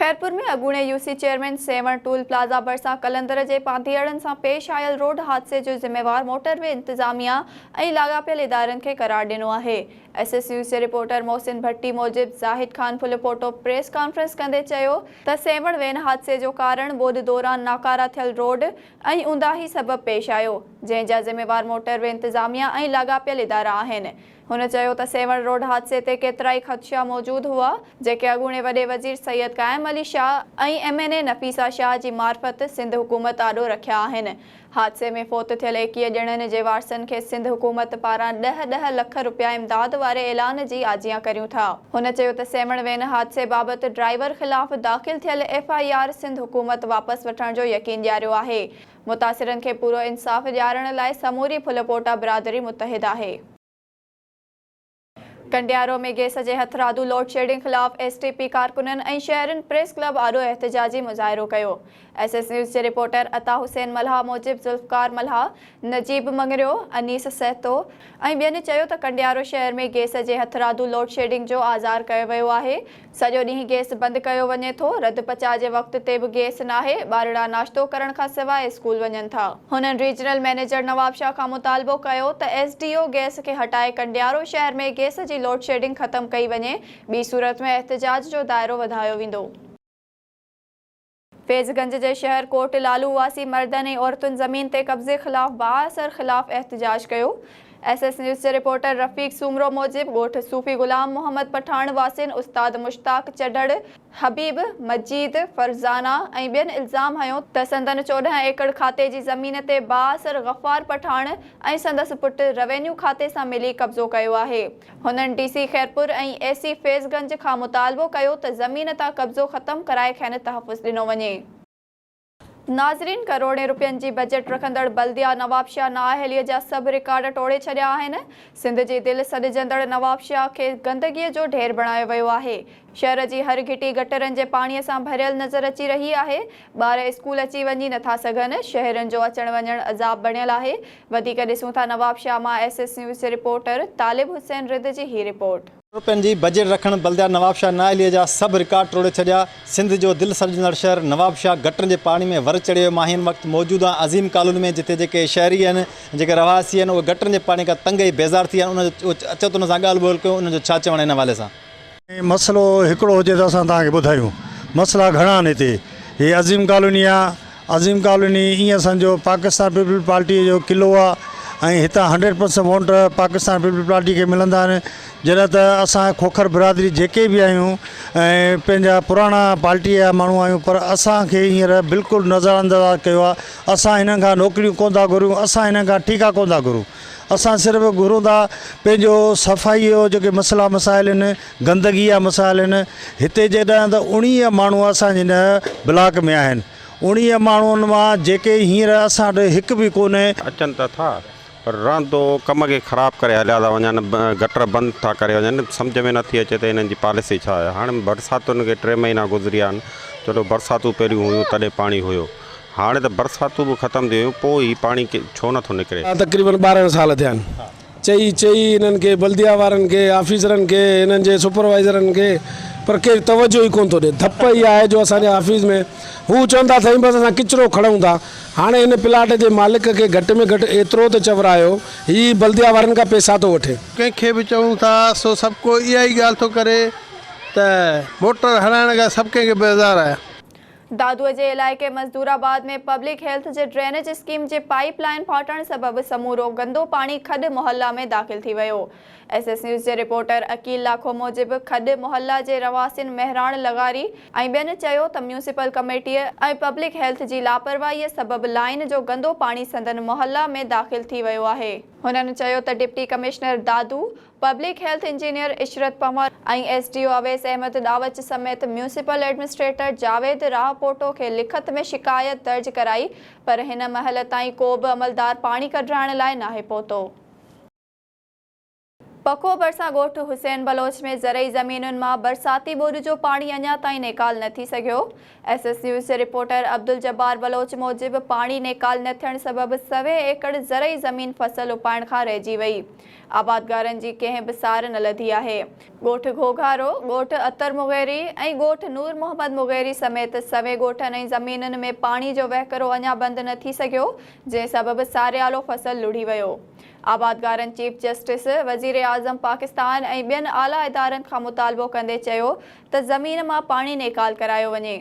खैरपुर में अगूणे UC chairman Sehwan toll plaza भरसा कलंदर के पांधीअड़न से पेश आयल रोड हादसे जो जिम्मेवार मोटरवे इंतजामिया और लागापियल इदारन के करार दिनो है। एसएसयू से रिपोर्टर मोहसिन भट्टी मूजिब जाहिद खान फुलपोटो प्रेस कॉन्फ्रेंस कंदे चयो त सेवण वेन हादसे जो कारण बोध दौरान नाकारा थियल रोड और ऊंदाही सबब पेश आयो, जैजा जिम्मेवार मोटरवे इंतजामिया और लागापियल इदारा आहिनि। हुन चयो त सेवण रोड हादसे ते केतराई खदशा मौजूद हुआ, जेके अगूणे वडे वजीर सैयद कायम अली शाह और MNA नफीसा शाह की मार्फत सिंध हुकूमत आडो रखिया आहिनि। हादसे में फोत थियल 21 ॼणनि के वारसन के सिंध हुकूमत पारां 10 लख रुपया इमदाद वारे ऐलान की आजियां करियूं था। हुन चयो त सेवण वेन हादसे बाबत ड्राइवर खिलाफ दाखिल थियल FIR सिंध हुकूमत वापस वठण जो यकीन ॾियारियो आहे। मुतासिरन के पूरो इंसाफ ॾियारण लाइ समूरी फुलपोटा बिरादरी मुतहिद आहे। कंडियारो में गैस के हथरादू लोड शेडिंग खिलाफ STP कारकुनन और शहरन प्रेस क्लब आडो एहतजाजी मुजाहिरो किया। SS न्यूज़ के रिपोर्टर अता हुसैन मल्हा मूजिब जुल्फकार मल्हा, नजीब मंगरियो, अनीस सहतो और बेन चयो त कंडियारो शहर में गैस के हथरादू लोड शेडिंग जो आज़ार किया वियो आहे। सॼो ॾींहुं गैस बंद कियो वञे थो, रद पचा के वक्त ते भी गैस नाहे, ॿारड़ा नाश्तो करण खां सवाइ स्कूल वञनि था। हुननि रीजनल मैनेजर नवाब शाह खां मुतालबो कियो त SDO गैस के हटाए कंडियारो शहर में गैस की लोड शेडिंग खत्म कई वञे, ॿी सूरत में एहतजाज जो दायरो वधायो वेंदो। फैज़गंज के शहर कोट लालू वासी मर्दन और औरतुन ज़मीन ते कब्जे खिलाफ बाअसर खिलाफ एहतजाज किया। SS न्यूज़ के रिपोर्टर रफ़ीक सूमरो मूजिब गोठ सूफी गुलाम मोहम्मद पठान वासिन उस्ताद मुश्ताक चढ़ड़, हबीब मजीद फरजाना और बेन इल्ज़ाम हयो त संदन 14 एकड़ खाते की ज़मीन ते बाअसर गफ़ार पठान और संदस पुट रेवेन्यू खाते से मिली कब्जो किया है। हुनन DC खैरपुर और AC फैज़गंज का मुतालबो किया त ज़मीन ता कब्जो खत्म कराए खेन तहफ़्फ़ुज़ दिनो वञे। नाज़रीन, करोड़े रुपयन की बजट रखंदड़ बल्दिया नवाब शाह नाअहलीअ जा सब रिकॉर्ड तोड़े छड़िया आहिनि। सिंध जी दिल सॾजंदड़ नवाब शाह के गंदगी जो ढेर बणायो वियो आहे। शहर की हर घिटी गटरन के पानी से भरियल नज़र अची रही है। बार स्कूल अची वञी नथा सघनि, शहरन जो अचण वञण अज़ाब बणियल है। वधीक ॾिसूं था नवाब शाह मां SS न्यूज़ के रिपोर्टर तालिब हुसैन रिद की ही रिपोर्ट। रुपयन की बजट रखण बल्दिया नवाब शाह नाअहलीअ जा सब रिकॉर्ड तोड़े छड़िया। सिंध जो दिल सॾजंदड़ शहर नवाब शाह गटरन के पानी में वर चढ़ियो। मां हिन वक्त मौजूद हाँ अज़ीम कॉलोनी में, जिते जेके शहरी आहिनि, जेके रवासी आहिनि, उहे गटरन के पानी का तंग ही बेज़ार थी विया आहिनि। उन अचो त उन सां ॻाल्हि ॿोल कयूं, उनजो छा चवणु हिन हवाले सां। मसलो हिकिड़ो हुजे त असां तव्हांखे ॿुधायूं। मसला घणा आहिनि हिते। हे अज़ीम कॉलोनी आहे। अज़ीम कॉलोनी ईअं सम्झो पाकिस्तान पीपल पार्टी जो किलो आहे ऐं हितां 100% वोट पाकिस्तान पीपल पार्टी के मिलंदा आहिनि। जॾहिं त असां खोखर बिरादरी जेके भी आहियूं ऐं पंहिंजा पुराणा पार्टी जा माण्हू आहियूं, पर असांखे हींअर बिल्कुलु नज़रअंदाज़ कयो आहे। असां हिननि खां नौकरियूं कोन था घुरूं, असां हिननि खां ठीका कोन था घुरूं। असां सिर्फ़ु घुरूं था पंहिंजो सफ़ाई जो जेके मसला मसाइल आहिनि, गंदगी जा मसाइल आहिनि। हिते जॾहिं त 19 माण्हू असांजे हिन ब्लॉक में आहिनि। 19 माण्हुनि मां जेके हींअर असां वटि हिकु बि कोन्हे। अचनि त था पर रांदो कम के ख़राब करे हलिया था वञनि, गटर बंद था करे वञनि। सम्झ में नथी अचे त हिननि जी पॉलिसी छा आहे। हाणे बरसातुनि के 3 महीना गुज़रिया आहिनि। चलो बरसातूं पहिरियों हुयूं तॾहिं पाणी हुयो, हाणे त बरसातूं भी ख़त्म थी वियूं, पोइ ही पाणी छो नथो निकिरे। तक़रीबन 12 साल थिया आहिनि। चई इन्हनि खे बल्दिया वारनि खे, ऑफिसरनि खे, इन्हनि जे सुपरवाइज़रनि खे, पर केरु तवजो ही कोन थो ॾे। धप ई आहे जो असांजे ऑफिस में हू चवंदा अथई बसि असां किचिरो खणूं था। हाणे हिन प्लाट जे मालिक खे घटि में घटि एतिरो त चवरायो, ही बल्दिया वारनि खां पैसा थो वठे। कंहिंखे बि चऊं था सो सभु को इहा ई ॻाल्हि थो करे त मोटर हलाइण खां सभु कंहिंखे बेज़ार आहे। दादूअ जे इलाइक़े मज़दूराबाद में पब्लिक हेल्थ जे ड्रेनेज स्कीम जे पाइपलाइन फाटण सबब समूरो गंदो पानी खड मोहल्ला में दाख़िल थी वियो। SS न्यूज़ के रिपोर्टर अकील लाखो मूजिब खड मोहल्ला के रवासिन मेहरान लगारी ऐं ॿियनि चयो त म्यूनिसिपल कमेटी ऐं पब्लिक हेल्थ की लापरवाही सबब लाइन जो गंदो पानी संदन मोहल्ला में दाख़िल थी वियो आहे। हुननि चयो त deputy commissioner Dadu, public health engineer Ishrat Panwar ऐं SDO अवैस अहमद दावच समेत म्यूनिसिपल एडमिनिस्ट्रेटर जावेद राहपोटो के लिखत में शिकायत दर्ज कराई, पर हिन महल ताईं को भी अमलदार पानी कढाइण लाइ नाहे पहुतो। पको बरसा गोठ हुसैन बलोच में ज़रई ज़मीनुनि मां बरसाती ॿोॾि जो पाणी अञा ताईं निकाल न थी सघियो। SS न्यूज़ जे रिपोर्टर अब्दुल जब्बार बलोच मूजिबि पाणी निकाल न थियण सबबि 100 एकड़ ज़रई ज़मीन फसल उपाइण खां रहिजी वई। आबादगारनि जी कंहिं बि सार न लधी आहे। ॻोठ घोघारो, ॻोठ अतर मुग़ैरी ऐं ॻोठ नूर मोहम्मद मुग़ैरी समेत सवे ॻोठनि ऐं ज़मीनुनि में पाणी जो वहिकरो अञा बंदि न थी सघियो, जंहिं सबबि सारियालो फसल लुढ़ी वियो। आबादगारनि चीफ जस्टिस, वज़ीर आज़म पाकिस्तान ऐं ॿियनि आला इदारनि खां मुतालबो कंदे चयो त ज़मीन मां पाणी निकाल करायो वञे।